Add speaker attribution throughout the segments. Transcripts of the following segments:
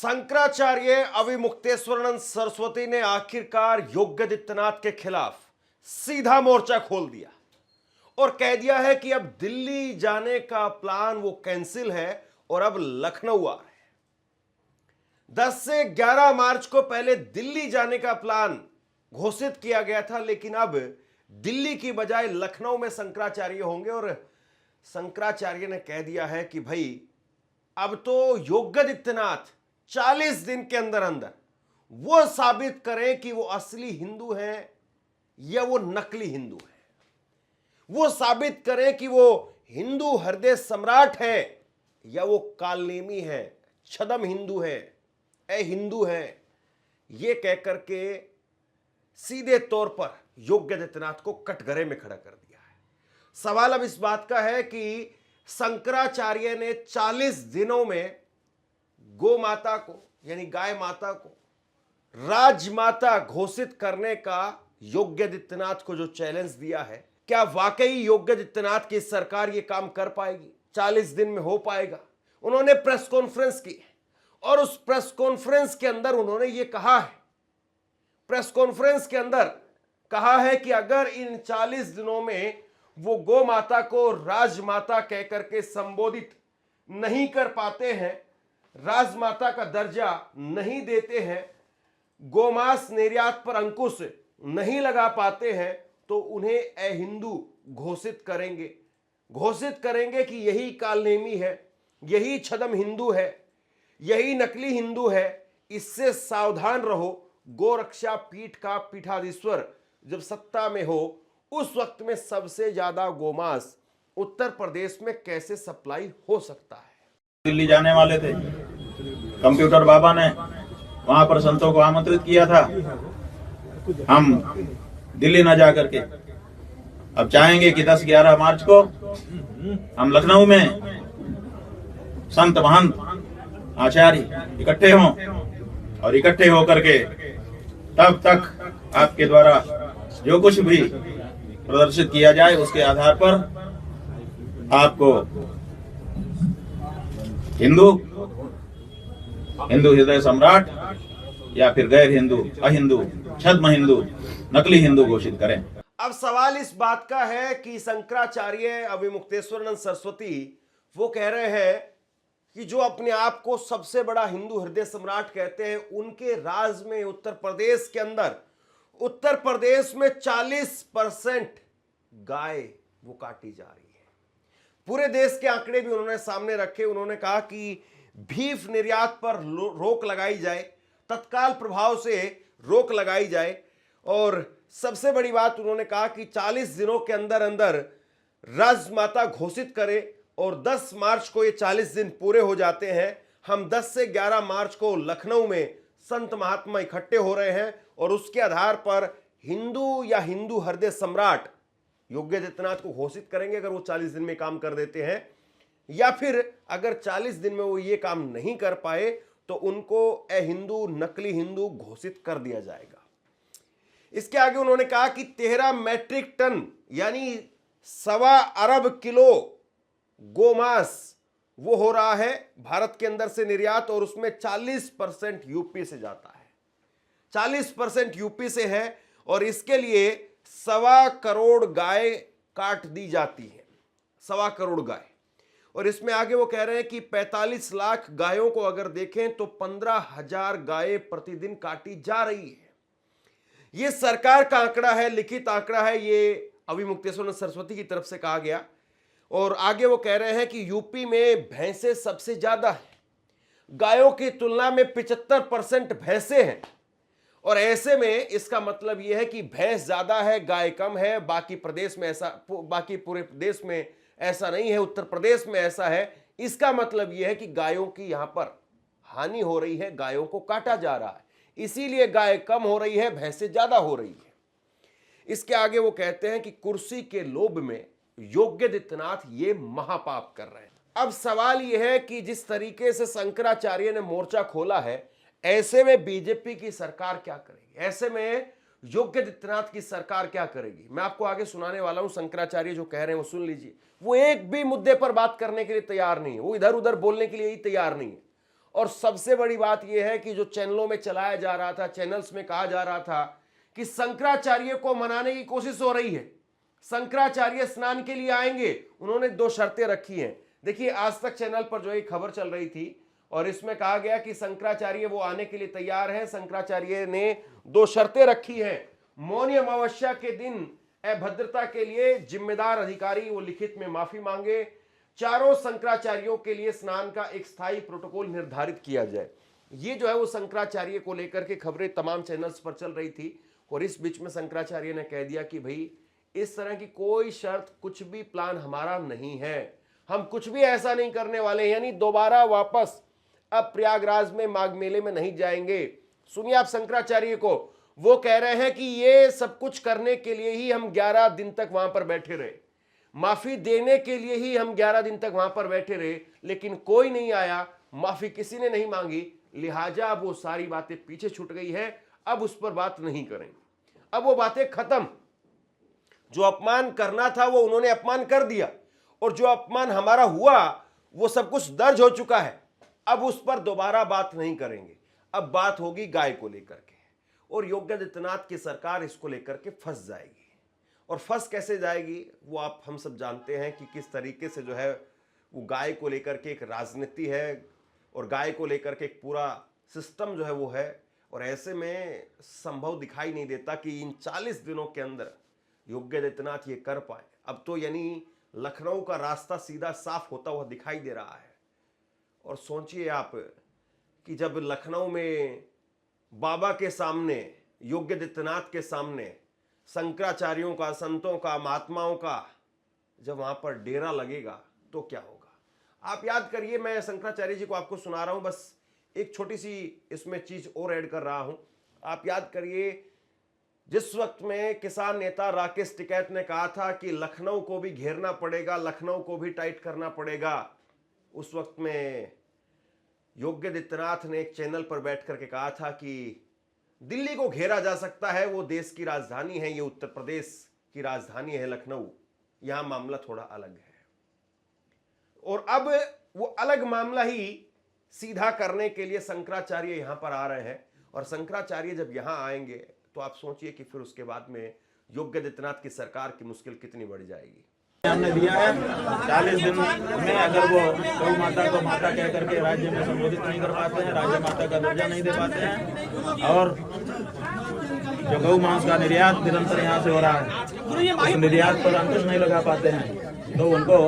Speaker 1: शंकराचार्य अविमुक्तेश्वरानंद सरस्वती ने आखिरकार योगी आदित्यनाथ के खिलाफ सीधा मोर्चा खोल दिया और कह दिया है कि अब दिल्ली जाने का प्लान वो कैंसिल है और अब लखनऊ आ रहे हैं। 10 से 11 मार्च को पहले दिल्ली जाने का प्लान घोषित किया गया था, लेकिन अब दिल्ली की बजाय लखनऊ में शंकराचार्य होंगे और शंकराचार्य ने कह दिया है कि भाई अब तो योगी आदित्यनाथ 40 दिन के अंदर अंदर वो साबित करें कि वो असली हिंदू हैं या वो नकली हिंदू हैं। वो साबित करें कि वो हिंदू हृदय सम्राट है या वो कालनेमी है, छदम हिंदू है, हिंदू है। ये कहकर के सीधे तौर पर योगी आदित्यनाथ को कटघरे में खड़ा कर दिया है। सवाल अब इस बात का है कि शंकराचार्य ने 40 दिनों में गौ माता को यानी गाय माता को राजमाता घोषित करने का योगी आदित्यनाथ को जो चैलेंज दिया है, क्या वाकई योगी आदित्यनाथ की सरकार ये काम कर पाएगी? 40 दिन में हो पाएगा? उन्होंने प्रेस कॉन्फ्रेंस की और उस प्रेस कॉन्फ्रेंस के अंदर उन्होंने ये कहा है, प्रेस कॉन्फ्रेंस के अंदर कहा है कि अगर इन 40 दिनों में वो गौ माता को राजमाता कहकर के संबोधित नहीं कर पाते हैं, राजमाता का दर्जा नहीं देते हैं, गोमांस निर्यात पर अंकुश नहीं लगा पाते हैं, तो उन्हें अहिंदू घोषित करेंगे कि यही कालनेमी है, यही छदम हिंदू है, यही नकली हिंदू है। इससे सावधान रहो। गोरक्षा पीठ का पीठाधीश्वर जब सत्ता में हो, उस वक्त में सबसे ज्यादा गोमांस उत्तर प्रदेश में कैसे सप्लाई हो सकता है?
Speaker 2: दिल्ली जाने वाले थे, कंप्यूटर बाबा ने वहां पर संतों को आमंत्रित किया था। हम दिल्ली न जा करके अब चाहेंगे कि 10-11 मार्च को हम लखनऊ में संत महंत आचार्य इकट्ठे हों और इकट्ठे होकर के तब तक आपके द्वारा जो कुछ भी प्रदर्शित किया जाए उसके आधार पर आपको हिंदू हृदय सम्राट या फिर गैर हिंदू, अहिंदू, छद्म हिंदू, नकली हिंदू घोषित करें।
Speaker 1: अब सवाल इस बात का है कि शंकराचार्य अविमुक्तेश्वरानंद सरस्वती वो कह रहे हैं कि जो अपने आप को सबसे बड़ा हिंदू हृदय सम्राट कहते हैं, उनके राज में उत्तर प्रदेश के अंदर उत्तर प्रदेश में 40% गाय वो काटी जा रही है। पूरे देश के आंकड़े भी उन्होंने सामने रखे। उन्होंने कहा कि बीफ निर्यात पर रोक लगाई जाए, तत्काल प्रभाव से रोक लगाई जाए। और सबसे बड़ी बात उन्होंने कहा कि 40 दिनों के अंदर अंदर राजमाता घोषित करे और 10 मार्च को ये 40 दिन पूरे हो जाते हैं। हम 10 से 11 मार्च को लखनऊ में संत महात्मा इकट्ठे हो रहे हैं और उसके आधार पर हिंदू या हिंदू हृदय सम्राट योगी आदित्यनाथ को घोषित करेंगे अगर वो 40 दिन में काम कर देते हैं, या फिर अगर 40 दिन में वो ये काम नहीं कर पाए तो उनको अहिंदू, नकली हिंदू घोषित कर दिया जाएगा। इसके आगे उन्होंने कहा कि 13 मैट्रिक टन यानी 1.25 अरब किलो गोमांस वो हो रहा है भारत के अंदर से निर्यात, और उसमें 40% यूपी से जाता है, 40% यूपी से है। और इसके लिए 1.25 करोड़ गाय काट दी जाती है, 1.25 करोड़ गाय। और इसमें आगे वो कह रहे हैं कि 45 लाख गायों को अगर देखें तो 15,000 गायें प्रतिदिन काटी जा रही है। ये सरकार का आंकड़ा है, लिखित आंकड़ा है, ये अविमुक्तेश्वरानंद सरस्वती की तरफ से कहा गया। और आगे वो कह रहे हैं कि यूपी में भैंसें सबसे ज्यादा है, गायों की तुलना में 75% भैंसें हैं। और ऐसे में इसका मतलब यह है कि भैंस ज्यादा है, गाय कम है। बाकी प्रदेश में ऐसा, बाकी पूरे प्रदेश में ऐसा नहीं है, उत्तर प्रदेश में ऐसा है। इसका मतलब यह है कि गायों की यहां पर हानि हो रही है, गायों को काटा जा रहा है, इसीलिए गाय कम हो रही है, भैंसें ज्यादा हो रही है। इसके आगे वो कहते हैं कि कुर्सी के लोभ में योगी आदित्यनाथ ये महापाप कर रहे हैं। अब सवाल यह है कि जिस तरीके से शंकराचार्य ने मोर्चा खोला है, ऐसे में बीजेपी की सरकार क्या करेगी? ऐसे में योगी आदित्यनाथ की सरकार क्या करेगी? मैं आपको आगे सुनाने वाला हूं। शंकराचार्य जो कह रहे हैं वो सुन लीजिए। वो एक भी मुद्दे पर बात करने के लिए तैयार नहीं है, वो इधर उधर बोलने के लिए ही तैयार नहीं है। और सबसे बड़ी बात यह है कि जो चैनलों में चलाया जा रहा था, चैनल्स में कहा जा रहा था कि शंकराचार्य को मनाने की कोशिश हो रही है, शंकराचार्य स्नान के लिए आएंगे। उन्होंने 2 शर्तें रखी हैं। देखिए, आज तक चैनल पर जो एक खबर चल रही थी और इसमें कहा गया कि शंकराचार्य वो आने के लिए तैयार है। शंकराचार्य ने 2 शर्तें रखी हैं। मौनी अमावस्या के दिन अभद्रता के लिए जिम्मेदार अधिकारी वो लिखित में माफी मांगे। चारों शंकराचार्यों के लिए स्नान का एक स्थायी प्रोटोकॉल निर्धारित किया जाए। ये जो है वो शंकराचार्य को लेकर के खबरें तमाम चैनल्स पर चल रही थी और इस बीच में शंकराचार्य ने कह दिया कि भाई इस तरह की कोई शर्त, कुछ भी प्लान हमारा नहीं है, हम कुछ भी ऐसा नहीं करने वाले, यानी दोबारा वापस अब प्रयागराज में माघ मेले में नहीं जाएंगे। सुनिए आप शंकराचार्य को, वो कह रहे हैं कि ये सब कुछ करने के लिए ही हम 11 दिन तक वहां पर बैठे रहे, माफी देने के लिए ही हम 11 दिन तक वहां पर बैठे रहे, लेकिन कोई नहीं आया, माफी किसी ने नहीं मांगी, लिहाजा अब वो सारी बातें पीछे छूट गई है, अब उस पर बात नहीं करेंगे, अब वो बातें खत्म। जो अपमान करना था वो उन्होंने अपमान कर दिया और जो अपमान हमारा हुआ वो सब कुछ दर्ज हो चुका है, अब उस पर दोबारा बात नहीं करेंगे। अब बात होगी गाय को लेकर के और योगी आदित्यनाथ की सरकार इसको लेकर के फंस जाएगी। और फंस कैसे जाएगी वो आप हम सब जानते हैं कि किस तरीके से जो है वो गाय को लेकर के एक राजनीति है और गाय को लेकर के एक पूरा सिस्टम जो है वो है। और ऐसे में संभव दिखाई नहीं देता कि इन 40 दिनों के अंदर योगी आदित्यनाथ ये कर पाए। अब तो यानी लखनऊ का रास्ता सीधा साफ होता हुआ दिखाई दे रहा है। और सोचिए आप कि जब लखनऊ में बाबा के सामने, योगी आदित्यनाथ के सामने शंकराचार्यों का, संतों का, महात्माओं का जब वहां पर डेरा लगेगा तो क्या होगा। आप याद करिए, मैं शंकराचार्य जी को आपको सुना रहा हूं, बस एक छोटी सी इसमें चीज और ऐड कर रहा हूं। आप याद करिए, जिस वक्त में किसान नेता राकेश टिकैत ने कहा था कि लखनऊ को भी घेरना पड़ेगा, लखनऊ को भी टाइट करना पड़ेगा, उस वक्त में योगी आदित्यनाथ ने एक चैनल पर बैठ करके कहा था कि दिल्ली को घेरा जा सकता है, वो देश की राजधानी है, ये उत्तर प्रदेश की राजधानी है लखनऊ, यहां मामला थोड़ा अलग है। और अब वो अलग मामला ही सीधा करने के लिए शंकराचार्य यहां पर आ रहे हैं। और शंकराचार्य जब यहां आएंगे तो आप सोचिए कि फिर उसके बाद में योगी आदित्यनाथ की सरकार की मुश्किल कितनी बढ़ जाएगी।
Speaker 2: हमने दिया है 40 दिन में अगर वो गौ माता को माता कह करके राज्य में संबोधित नहीं कर पाते हैं, राज्य माता का दर्जा नहीं दे पाते हैं और जो गौ मांस का निर्यात निरंतर यहाँ से हो रहा है, उस निर्यात पर अंकुश नहीं लगा पाते हैं, तो उनको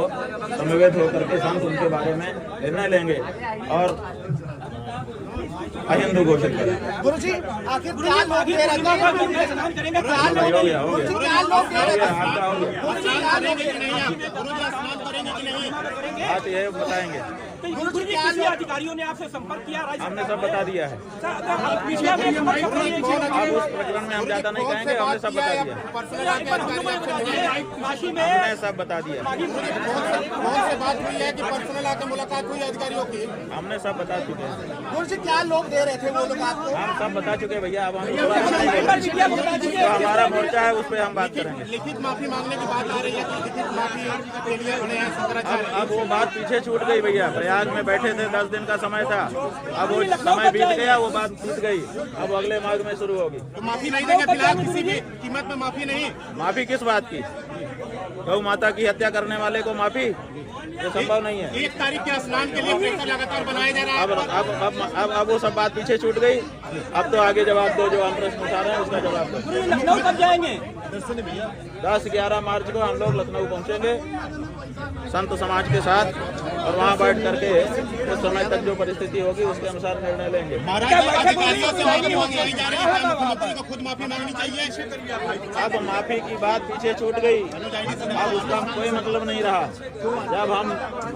Speaker 2: समवेत होकर के संत उनके बारे में निर्णय लेंगे और अहिंदू घोषित करें।
Speaker 3: गुरु जी, आखिर क्या लोग दे रहे
Speaker 2: बात ये बताएंगे।
Speaker 3: किसी अधिकारियों ने आपसे संपर्क किया?
Speaker 2: हमने सब बता दिया है। अब उस प्रकरण में हम ज्यादा नहीं कहेंगे, हमने सब बता दिया, हमने सब बता दिया,
Speaker 3: कौन से बात हुई है कि पर्सनल आके मुलाकात हुई अधिकारियों की?
Speaker 2: हमने सब बता चुके हैं।
Speaker 3: गुरु जी, क्या लोग दे रहे थे वो लोग आपको?
Speaker 2: हम सब बता चुके भैया, अब हम जो हमारा मोर्चा है उस पर हम बात करेंगे।
Speaker 3: लिखित माफी मांगने की बात आ रही है कि लिखित माफी के लिए उन्हें शंकराचार्य
Speaker 2: अब वो बात पीछे छूट गई भैया। प्रयाग में बैठे थे, 10 दिन का समय था, अब वो समय बीत गया, वो बात बीत गई, अब अगले मार्ग में शुरू होगी।
Speaker 3: तो माफी नहीं देंगे फिलहाल, किसी भी कीमत में माफी नहीं?
Speaker 2: माफी किस बात की? गौ माता की हत्या करने वाले को माफी? ये संभव नहीं है।
Speaker 3: 1 तारीख के स्नान के लिए प्रेशर लगातार बनाया जा रहा है।
Speaker 2: अब वो सब बात पीछे छूट गई। अब तो आगे जवाब दो, जो हम प्रश्न उठा रहे हैं उसका जवाब दो।
Speaker 3: लखनऊ कब जाएंगे?
Speaker 2: 10-11 मार्च को हम लोग लखनऊ पहुंचेंगे संत समाज के साथ और वहां बैठ करके उस समय तक जो परिस्थिति होगी उसके अनुसार निर्णय लेंगे।
Speaker 3: अधिकारियों से माफी मांगी जा रही है, मुख्यमंत्री को खुद माफी मांगनी चाहिए।
Speaker 2: अब माफी की बात पीछे छूट गई, अब उसका कोई मतलब नहीं रहा। जब हम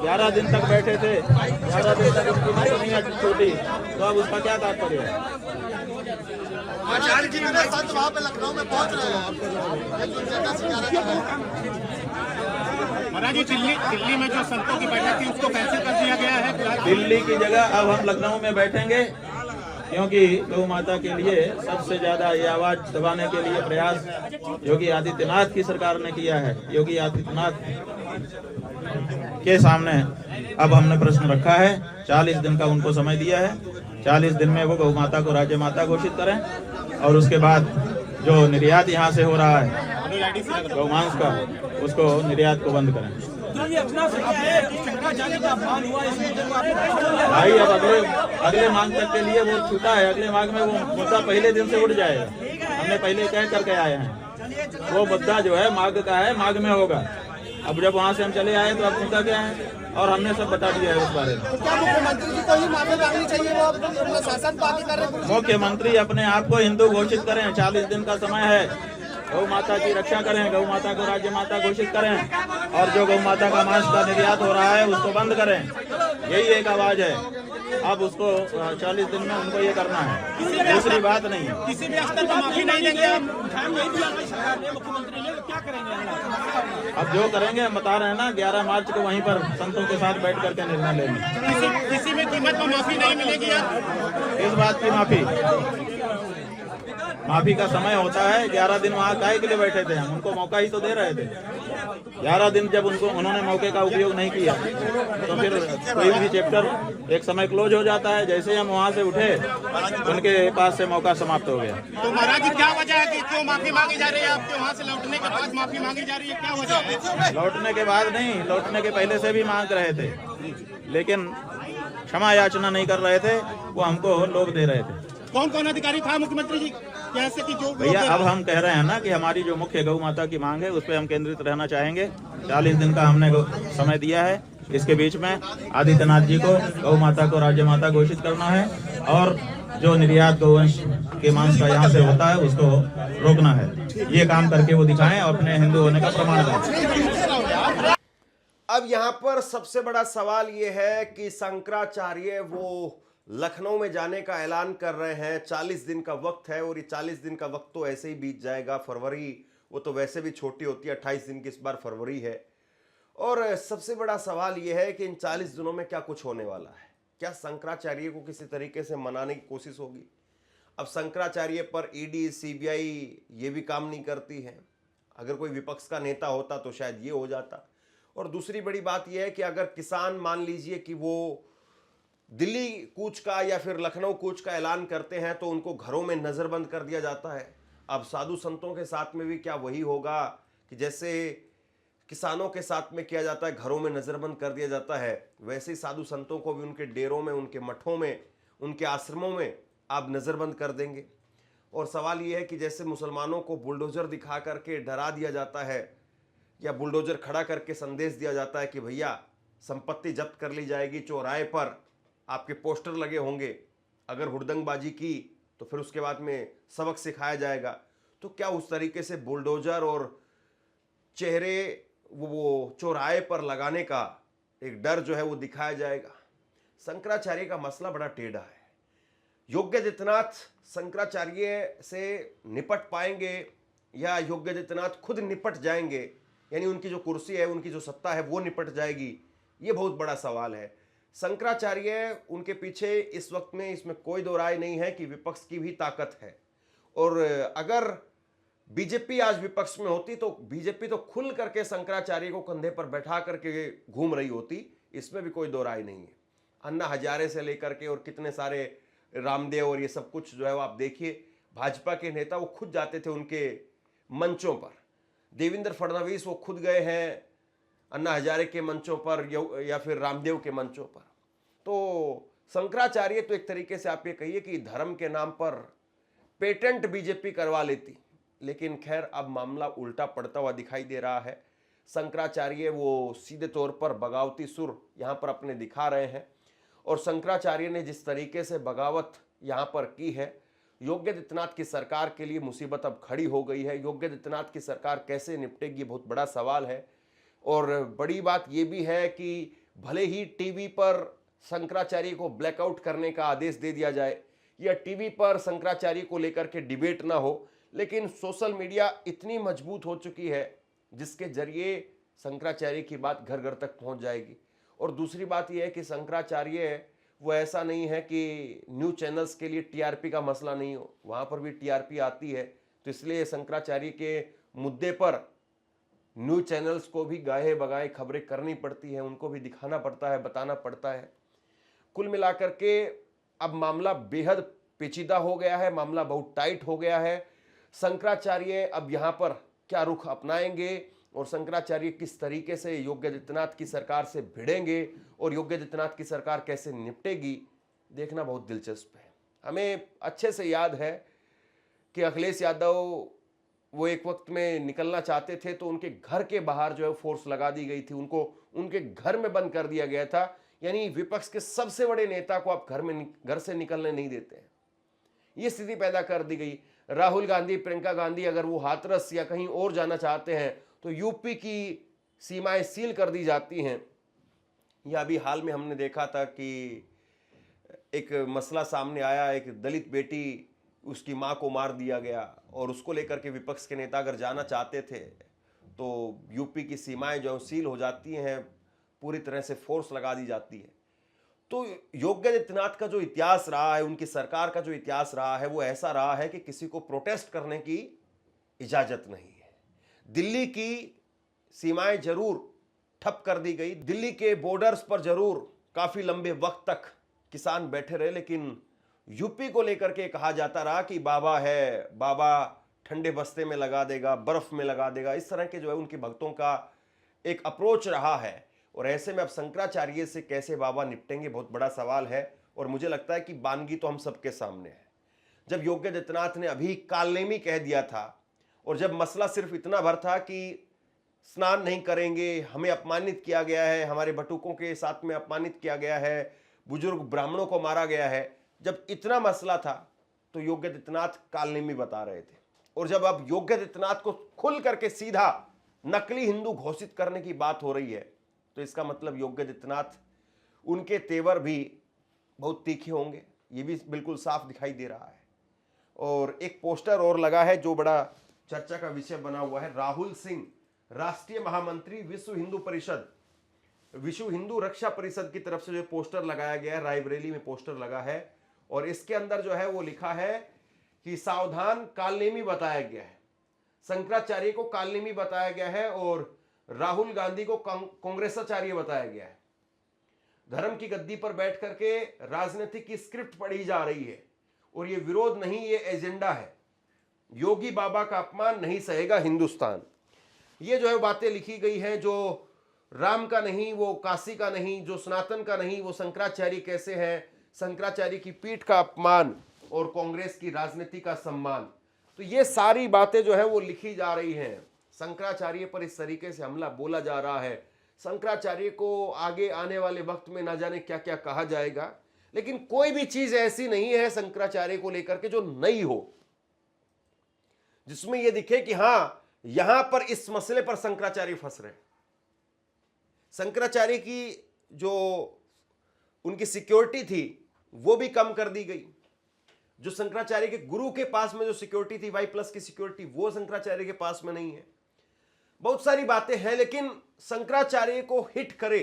Speaker 2: 11 दिन तक बैठे थे, 11 दिन तक उसकी माफी नहीं छूटी, तो अब उसका क्या तात्पर्य है?
Speaker 3: आचार्य जी के संत वहाँ पे लखनऊ में पहुँच रहे हैं। महाराज जी, दिल्ली में जो संतों की बैठक थी उसको कैंसिल कर दिया गया है।
Speaker 2: दिल्ली की जगह अब हम लखनऊ में बैठेंगे, क्योंकि गौ माता के लिए सबसे ज्यादा ये आवाज दबाने के लिए प्रयास योगी आदित्यनाथ की सरकार ने किया है। योगी आदित्यनाथ के सामने अब हमने प्रश्न रखा है 40 दिन का उनको समय दिया है। 40 दिन में वो गौ माता को राज्य माता घोषित करें और उसके बाद जो निर्यात यहाँ से हो रहा है गौमांस का, उसको निर्यात को बंद करें। भाई अब अगले मांग तक के लिए वो छूटा है, अगले मांग में वो मुद्दा पहले दिन से उठ जाएगा। हमने पहले कह करके आए हैं, वो मुद्दा जो है मांग का है, मांग में होगा। अब जब वहाँ से हम चले आए तो अब मुद्दा क्या है, और हमने सब बता दिया है उस बारे में।
Speaker 4: तो क्या मुख्यमंत्री जी को ही माफी मांगनी चाहिए? वो अपना शासन बाकी कर रहे हैं।
Speaker 2: मुख्यमंत्री अपने आप को हिंदू घोषित करें, 40 दिन का समय है, गौ माता की रक्षा करें, गौ माता को राज्य माता घोषित करें और जो गौ माता का मांस का निर्यात हो रहा है उसको बंद करें। यही एक आवाज है। अब उसको 40 दिन में उनको ये करना है, दूसरी बात नहीं है।
Speaker 3: किसी भी स्तर पर माफी नहीं देंगे आप?
Speaker 2: अब जो करेंगे हम बता रहे हैं ना, 11 मार्च को वहीं पर संतों के साथ बैठ करके निर्णय लेंगे।
Speaker 3: किसी भी कीमत पर माफी नहीं मिलेगी आप?
Speaker 2: इस बात की माफी का समय होता है। 11 दिन वहाँ काहे के लिए बैठे थे? हम उनको मौका ही तो दे रहे थे। 11 दिन जब उन्होंने मौके का उपयोग नहीं किया तो फिर कोई भी चैप्टर एक समय क्लोज हो जाता है। जैसे हम वहाँ से उठे उनके पास से मौका समाप्त हो गया।
Speaker 3: तो महाराज जी क्या वजह है कि क्यों माफी मांगी जा रही है? आपके वहाँ से लौटने के बाद माफी मांगी जा रही है, क्या वजह है?
Speaker 2: लौटने के बाद नहीं, लौटने के पहले से भी मांग रहे थे, लेकिन क्षमा याचना नहीं कर रहे थे, वो हमको लोग दे रहे थे।
Speaker 3: कौन कौन अधिकारी था मुख्यमंत्री जी? कैसे कि जो
Speaker 2: भैया अब हम कह रहे हैं ना कि हमारी जो मुख्य गौ माता की मांग है उस पर हम केंद्रित रहना चाहेंगे। 40 दिन का हमने समय दिया है। इसके बीच में आदित्यनाथ जी को गौ माता को राज्य माता घोषित करना है और जो निर्यात गौवंश के मांस का यहाँ से होता है उसको रोकना है। ये काम करके वो दिखाएं और अपने हिंदू होने का प्रमाण दें।
Speaker 1: अब यहाँ पर सबसे बड़ा सवाल ये है कि शंकराचार्य वो लखनऊ में जाने का ऐलान कर रहे हैं। 40 दिन का वक्त है और ये 40 दिन का वक्त तो ऐसे ही बीत जाएगा। फरवरी वो तो वैसे भी छोटी होती है, 28 दिन की इस बार फरवरी है। और सबसे बड़ा सवाल ये है कि इन 40 दिनों में क्या कुछ होने वाला है? क्या शंकराचार्य को किसी तरीके से मनाने की कोशिश होगी? अब शंकराचार्य पर ईडी सीबीआई ये भी काम नहीं करती है। अगर कोई विपक्ष का नेता होता तो शायद ये हो जाता। और दूसरी बड़ी बात यह है कि अगर किसान मान लीजिए कि वो दिल्ली कूच का या फिर लखनऊ कूच का ऐलान करते हैं तो उनको घरों में नज़रबंद कर दिया जाता है। अब साधु संतों के साथ में भी क्या वही होगा कि जैसे किसानों के साथ में किया जाता है, घरों में नज़रबंद कर दिया जाता है, वैसे ही साधु संतों को भी उनके डेरों में, उनके मठों में, उनके आश्रमों में आप नज़रबंद कर देंगे। और सवाल ये है कि जैसे मुसलमानों को बुलडोज़र दिखा करके डरा दिया जाता है या बुलडोज़र खड़ा करके संदेश दिया जाता है कि भैया संपत्ति जब्त कर ली जाएगी, चौराहे पर आपके पोस्टर लगे होंगे, अगर हुड़दंगबाजी की तो फिर उसके बाद में सबक सिखाया जाएगा, तो क्या उस तरीके से बुलडोजर और चेहरे वो चौराहे पर लगाने का एक डर जो है वो दिखाया जाएगा? शंकराचार्य का मसला बड़ा टेढ़ा है। योगी आदित्यनाथ शंकराचार्य से निपट पाएंगे या योगी आदित्यनाथ खुद निपट जाएंगे, यानी उनकी जो कुर्सी है, उनकी जो सत्ता है वो निपट जाएगी? ये बहुत बड़ा सवाल है। शंकराचार्य उनके पीछे इस वक्त में इसमें कोई दो राय नहीं है कि विपक्ष की भी ताकत है। और अगर बीजेपी आज विपक्ष में होती तो बीजेपी तो खुल करके शंकराचार्य को कंधे पर बैठा करके घूम रही होती, इसमें भी कोई दो राय नहीं है। अन्ना हजारे से लेकर के और कितने सारे रामदेव और ये सब कुछ जो है वो आप देखिए, भाजपा के नेता वो खुद जाते थे उनके मंचों पर। देवेंद्र फडणवीस वो खुद गए हैं अन्ना हजारे के मंचों पर या फिर रामदेव के मंचों पर। तो शंकराचार्य तो एक तरीके से आप ये कहिए कि धर्म के नाम पर पेटेंट बीजेपी करवा लेती, लेकिन खैर अब मामला उल्टा पड़ता हुआ दिखाई दे रहा है। शंकराचार्य वो सीधे तौर पर बगावती सुर यहाँ पर अपने दिखा रहे हैं और शंकराचार्य ने जिस तरीके से बगावत यहाँ पर की है, योगी आदित्यनाथ की सरकार के लिए मुसीबत अब खड़ी हो गई है। योगी आदित्यनाथ की सरकार कैसे निपटेगी, बहुत बड़ा सवाल है। और बड़ी बात यह भी है कि भले ही टीवी पर शंकराचार्य को ब्लैकआउट करने का आदेश दे दिया जाए या टीवी पर शंकराचार्य को लेकर के डिबेट ना हो, लेकिन सोशल मीडिया इतनी मजबूत हो चुकी है जिसके जरिए शंकराचार्य की बात घर घर तक पहुंच जाएगी। और दूसरी बात यह है कि शंकराचार्य वो ऐसा नहीं है कि न्यूज़ चैनल्स के लिए टीआरपी का मसला नहीं हो, वहाँ पर भी टीआरपी आती है। तो इसलिए शंकराचार्य के मुद्दे पर न्यूज़ चैनल्स को भी गाहे बगाए खबरें करनी पड़ती हैं, उनको भी दिखाना पड़ता है, बताना पड़ता है। कुल मिलाकर के अब मामला बेहद पेचीदा हो गया है, मामला बहुत टाइट हो गया है। शंकराचार्य अब यहां पर क्या रुख अपनाएंगे और शंकराचार्य किस तरीके से योगी आदित्यनाथ की सरकार से भिड़ेंगे और योगी आदित्यनाथ की सरकार कैसे निपटेगी, देखना बहुत दिलचस्प है। हमें अच्छे से याद है कि अखिलेश यादव वो एक वक्त में निकलना चाहते थे तो उनके घर के बाहर जो है फोर्स लगा दी गई थी, उनको उनके घर में बंद कर दिया गया था। यानी विपक्ष के सबसे बड़े नेता को आप घर से निकलने नहीं देते हैं, ये स्थिति पैदा कर दी गई। राहुल गांधी, प्रियंका गांधी अगर वो हाथरस या कहीं और जाना चाहते हैं तो यूपी की सीमाएं सील कर दी जाती हैं। या अभी हाल में हमने देखा था कि एक मसला सामने आया, एक दलित बेटी, उसकी मां को मार दिया गया और उसको लेकर के विपक्ष के नेता अगर जाना चाहते थे तो यूपी की सीमाएं जो सील हो जाती हैं, पूरी तरह से फोर्स लगा दी जाती है। तो योगी आदित्यनाथ का जो इतिहास रहा है, उनकी सरकार का जो इतिहास रहा है, वो ऐसा रहा है कि किसी को प्रोटेस्ट करने की इजाजत नहीं है। दिल्ली की सीमाएं जरूर ठप कर दी गई, दिल्ली के बॉर्डर्स पर जरूर काफी लंबे वक्त तक किसान बैठे रहे, लेकिन यूपी को लेकर के कहा जाता रहा कि बाबा है, बाबा ठंडे बस्ते में लगा देगा, बर्फ में लगा देगा। इस तरह के जो है उनके भक्तों का एक अप्रोच रहा है। और ऐसे में अब शंकराचार्य से कैसे बाबा निपटेंगे, बहुत बड़ा सवाल है। और मुझे लगता है कि बानगी तो हम सबके सामने है। जब योगी आदित्यनाथ ने अभी कालनेमी कह दिया था और जब मसला सिर्फ इतना भर था कि स्नान नहीं करेंगे, हमें अपमानित किया गया है, हमारे बटुकों के साथ में अपमानित किया गया है, बुजुर्ग ब्राह्मणों को मारा गया है, जब इतना मसला था तो योगी आदित्यनाथ कालनेमी बता रहे थे। और जब अब योगी आदित्यनाथ को खुल करके सीधा नकली हिंदू घोषित करने की बात हो रही है तो इसका मतलब योगी आदित्यनाथ, उनके तेवर भी बहुत तीखे होंगे, ये भी बिल्कुल साफ दिखाई दे रहा है। और एक पोस्टर और लगा है जो बड़ा चर्चा का विषय बना हुआ है। राहुल सिंह, राष्ट्रीय महामंत्री विश्व हिंदू परिषद, विश्व हिंदू रक्षा परिषद की तरफ से जो पोस्टर लगाया गया है, रायबरेली में पोस्टर लगा है और इसके अंदर जो है वो लिखा है कि सावधान, कालनेमी बताया गया है। शंकराचार्य को कालनेमी बताया गया है और राहुल गांधी को कांग्रेसाचार्य बताया गया है। धर्म की गद्दी पर बैठ करके राजनीतिक की स्क्रिप्ट पढ़ी जा रही है और ये विरोध नहीं, ये एजेंडा है। योगी बाबा का अपमान नहीं सहेगा हिंदुस्तान, ये जो है बातें लिखी गई है। जो राम का नहीं वो काशी का नहीं, जो सनातन का नहीं वो शंकराचार्य कैसे हैं, शंकराचार्य की पीठ का अपमान और कांग्रेस की राजनीति का सम्मान, तो ये सारी बातें जो है वो लिखी जा रही हैं। शंकराचार्य पर इस तरीके से हमला बोला जा रहा है। शंकराचार्य को आगे आने वाले वक्त में ना जाने क्या क्या कहा जाएगा, लेकिन कोई भी चीज ऐसी नहीं है शंकराचार्य को लेकर के जो नई हो, जिसमें यह दिखे कि हां यहां पर इस मसले पर शंकराचार्य फंस रहे। शंकराचार्य की जो उनकी सिक्योरिटी थी वो भी कम कर दी गई। जो शंकराचार्य के गुरु के पास में जो सिक्योरिटी थी, Y+ की सिक्योरिटी, वो शंकराचार्य के पास में नहीं है। बहुत सारी बातें हैं, लेकिन शंकराचार्य को हिट करे,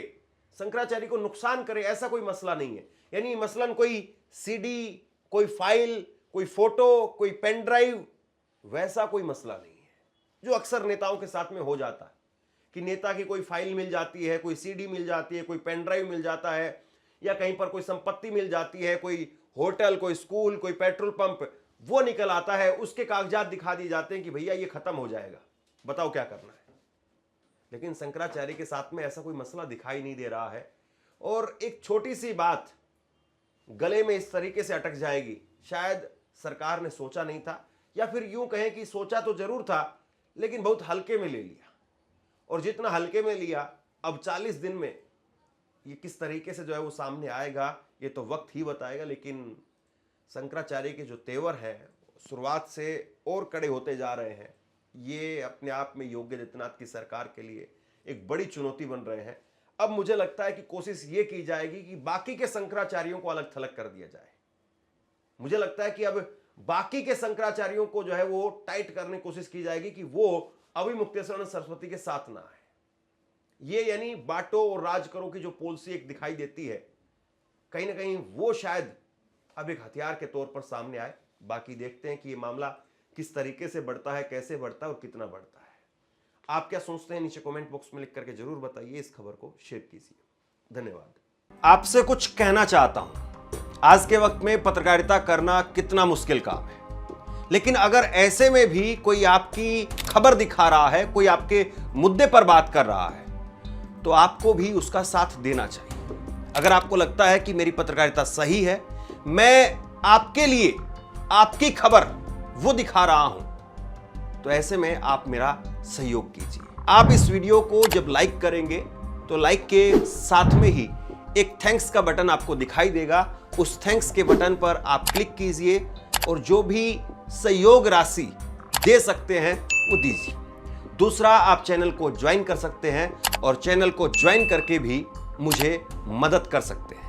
Speaker 1: शंकराचार्य को नुकसान करे, ऐसा कोई मसला नहीं है। यानी मसलन कोई सीडी, कोई फाइल, कोई फोटो, कोई पेन ड्राइव, वैसा कोई मसला नहीं है जो अक्सर नेताओं के साथ में हो जाता है कि नेता की कोई फाइल मिल जाती है, कोई सीडी मिल जाती है, कोई पेन ड्राइव मिल जाता है, या कहीं पर कोई संपत्ति मिल जाती है, कोई होटल, कोई स्कूल, कोई पेट्रोल पंप, वो निकल आता है, उसके कागजात दिखा दिए जाते हैं कि भैया ये खत्म हो जाएगा, बताओ क्या करना है। लेकिन शंकराचार्य के साथ में ऐसा कोई मसला दिखाई नहीं दे रहा है। और एक छोटी सी बात गले में इस तरीके से अटक जाएगी, शायद सरकार ने सोचा नहीं था, या फिर यूं कहें कि सोचा तो जरूर था लेकिन बहुत हल्के में ले लिया। और जितना हल्के में लिया, अब 40 दिन में ये किस तरीके से जो है वो सामने आएगा, ये तो वक्त ही बताएगा। लेकिन शंकराचार्य के जो तेवर हैं शुरुआत से और कड़े होते जा रहे हैं, ये अपने आप में योगी आदित्यनाथ की सरकार के लिए एक बड़ी चुनौती बन रहे हैं। अब मुझे लगता है कि कोशिश ये की जाएगी कि बाकी के शंकराचार्यों को अलग थलग कर दिया जाए। मुझे लगता है कि अब बाकी के शंकराचार्यों को जो है वो टाइट करने की कोशिश की जाएगी कि वो अविमुक्तेश्वर सरस्वती के साथ ना आए। ये यानी बांटो और राज करो की जो पॉलिसी एक दिखाई देती है, कहीं ना कहीं वो शायद अब एक हथियार के तौर पर सामने आए। बाकी देखते हैं कि ये मामला किस तरीके से बढ़ता है, कैसे बढ़ता है और कितना बढ़ता है। आप क्या सोचते हैं नीचे कमेंट बॉक्स में लिख करके जरूर बताइए। इस खबर को शेयर कीजिए। धन्यवाद। आपसे कुछ कहना चाहता हूं। आज के वक्त में पत्रकारिता करना कितना मुश्किल काम है, लेकिन अगर ऐसे में भी कोई आपकी खबर दिखा रहा है, कोई आपके मुद्दे पर बात कर रहा है, तो आपको भी उसका साथ देना चाहिए। अगर आपको लगता है कि मेरी पत्रकारिता सही है, मैं आपके लिए आपकी खबर वो दिखा रहा हूं, तो ऐसे में आप मेरा सहयोग कीजिए। आप इस वीडियो को जब लाइक करेंगे तो लाइक के साथ में ही एक थैंक्स का बटन आपको दिखाई देगा। उस थैंक्स के बटन पर आप क्लिक कीजिए और जो भी सहयोग राशि दे सकते हैं वो दीजिए। दूसरा, आप चैनल को ज्वाइन कर सकते हैं और चैनल को ज्वाइन करके भी मुझे मदद कर सकते हैं।